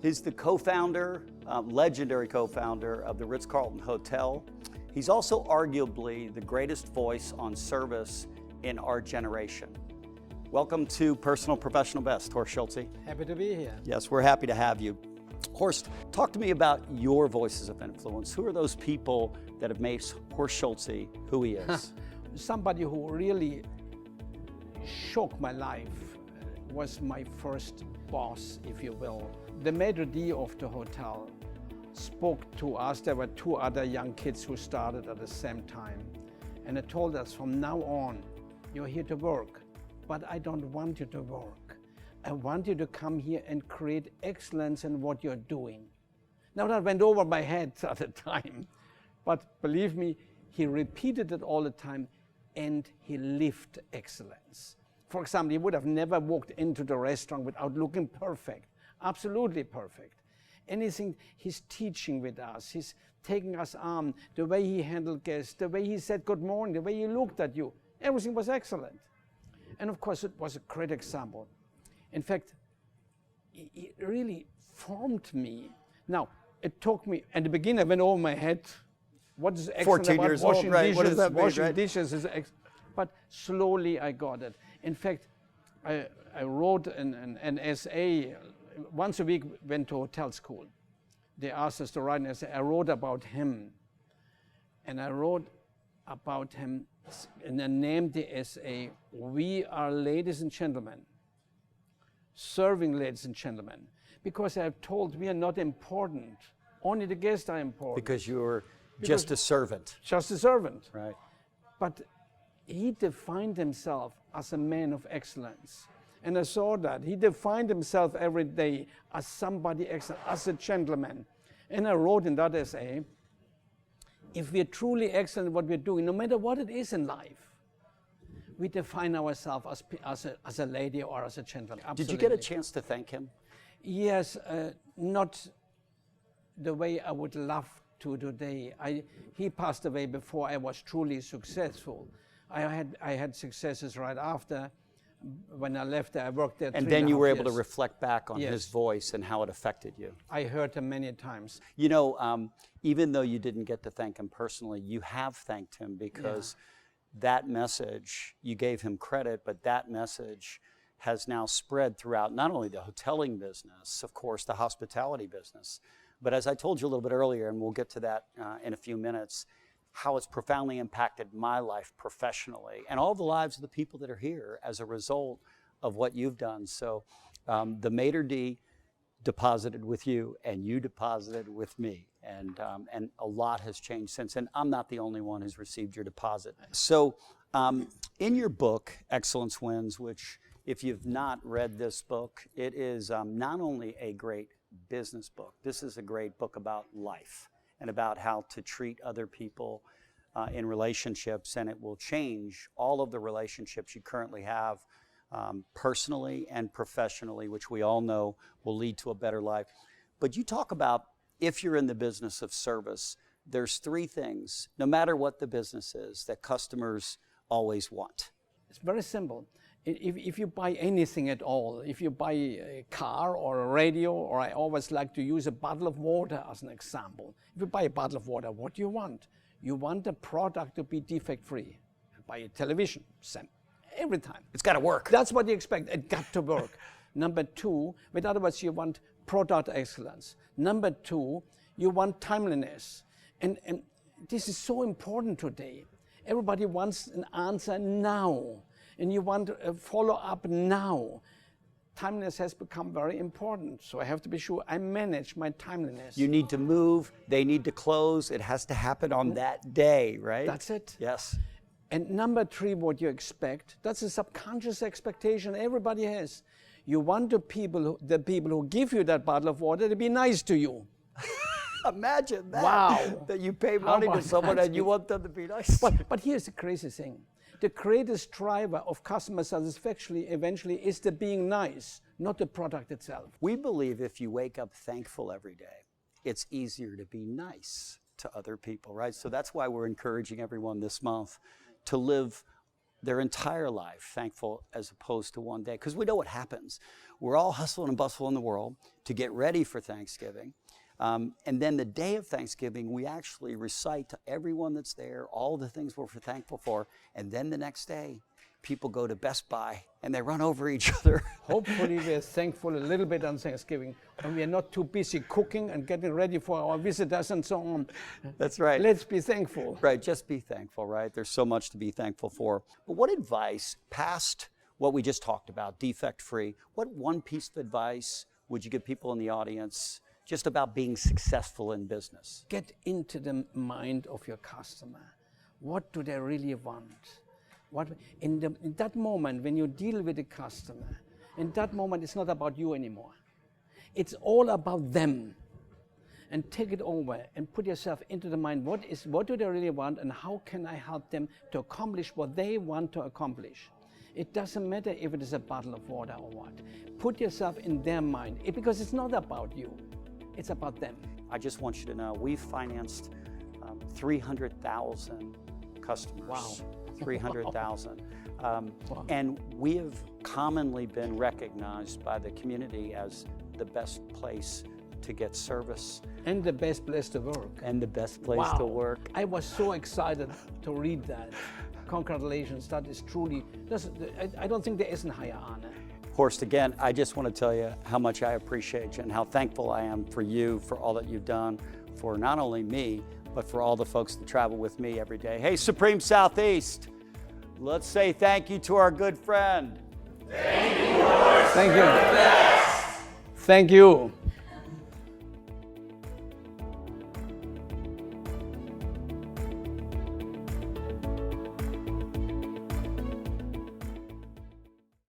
He's the co-founder, legendary co-founder of the Ritz Carlton Hotel. He's also arguably the greatest voice on service in our generation. Welcome to Personal Professional Best, Horst Schulze. Happy to be here. Yes, we're happy to have you. Horst, talk to me about your voices of influence. Who are those people that have made Horst Schulze who he is? Somebody who really shook my life was my first boss, if you will. The maitre d' of the hotel spoke to us. There were two other young kids who started at the same time. And it told us, from now on, you're here to work, but I don't want you to work. I want you to come here and create excellence in what you're doing. Now that went over my head at the time, but believe me, he repeated it all the time, and he lived excellence. For example, he would have never walked into the restaurant without looking perfect, absolutely perfect. Anything he's teaching with us, he's taking us on, the way he handled guests, the way he said good morning, the way he looked at you, everything was excellent. And of course, it was a great example. In fact, it really formed me. Now, it took me, at the beginning, I went over my head. What is excellent 14 about years washing old, right? dishes? What does that mean, Washing right? dishes is but slowly I got it. In fact, I wrote an essay. Once a week, went to hotel school. They asked us to write an essay. I wrote about him. And I wrote about him, and I named the essay, "We Are Ladies and Gentlemen, Serving Ladies and Gentlemen." Because I've told we are not important. Only the guests are important. Because you're just a servant. Just a servant. Right. But he defined himself as a man of excellence. And I saw that. He defined himself every day as somebody excellent, as a gentleman. And I wrote in that essay, if we're truly excellent at what we're doing, no matter what it is in life, we define ourselves as a lady or as a gentleman. Absolutely. Did you get a chance to thank him? Yes, not the way I would love to today. He passed away before I was truly successful. I had successes right after. When I left there, I worked there. And then you were able to years. reflect back on Yes. his voice and how it affected you. I heard him many times. You know, even though you didn't get to thank him personally, you have thanked him because that message, you gave him credit, but that message has now spread throughout not only the hoteling business, of course, the hospitality business, but as I told you a little bit earlier, and we'll get to that in a few minutes, how it's profoundly impacted my life professionally and all the lives of the people that are here as a result of what you've done. So the maitre d' deposited with you and you deposited with me. And a lot has changed since. And I'm not the only one who's received your deposit. So in your book, Excellence Wins, which if you've not read this book, it is not only a great business book, this is a great book about life and about how to treat other people in relationships, and it will change all of the relationships you currently have personally and professionally, which we all know will lead to a better life. But you talk about, if you're in the business of service, there's three things, no matter what the business is, that customers always want. It's very simple. If you buy anything at all, if you buy a car or a radio, or I always like to use a bottle of water as an example. If you buy a bottle of water, what do you want? You want the product to be defect-free. Buy a television, same, every time. It's got to work. That's what you expect. It got to work. Number two, in other words, you want product excellence. Number two, you want timeliness. And this is so important today. Everybody wants an answer now. And you want a follow-up now. Timeliness has become very important, so I have to be sure I manage my timeliness. You need to move, they need to close, it has to happen on that day, right? That's it. Yes. And number three, what you expect, that's a subconscious expectation everybody has. You want the people who give you that bottle of water to be nice to you. Imagine that. Wow. That you pay money to someone and you want them to be nice. But here's the crazy thing. The greatest driver of customer satisfaction eventually is the being nice, not the product itself. We believe if you wake up thankful every day, it's easier to be nice to other people, right? So that's why we're encouraging everyone this month to live their entire life thankful as opposed to one day. Because we know what happens. We're all hustle and bustle in the world to get ready for Thanksgiving. And then the day of Thanksgiving, we actually recite to everyone that's there all the things we're thankful for. And then the next day, people go to Best Buy and they run over each other. Hopefully we're thankful a little bit on Thanksgiving, and we're not too busy cooking and getting ready for our visitors and so on. That's right. Let's be thankful. Right, just be thankful, right? There's so much to be thankful for. But what advice, past what we just talked about, defect-free, what one piece of advice would you give people in the audience just about being successful in business? Get into the mind of your customer. What do they really want? In that moment, when you deal with the customer, in that moment, it's not about you anymore. It's all about them. And take it over and put yourself into the mind. What do they really want, and how can I help them to accomplish what they want to accomplish? It doesn't matter if it is a bottle of water or what. Put yourself in their mind, because it's not about you. It's about them. I just want you to know, we've financed 300,000 customers. Wow. 300,000. Wow. And we have commonly been recognized by the community as the best place to get service. And the best place to work. And the best place to work. I was so excited to read that. Congratulations, that is truly, I don't think there is a higher honor. Horst, again, I just want to tell you how much I appreciate you and how thankful I am for you, for all that you've done, for not only me, but for all the folks that travel with me every day. Hey, Supreme Southeast, let's say thank you to our good friend. Thank you, Horst. Thank you. Thank you.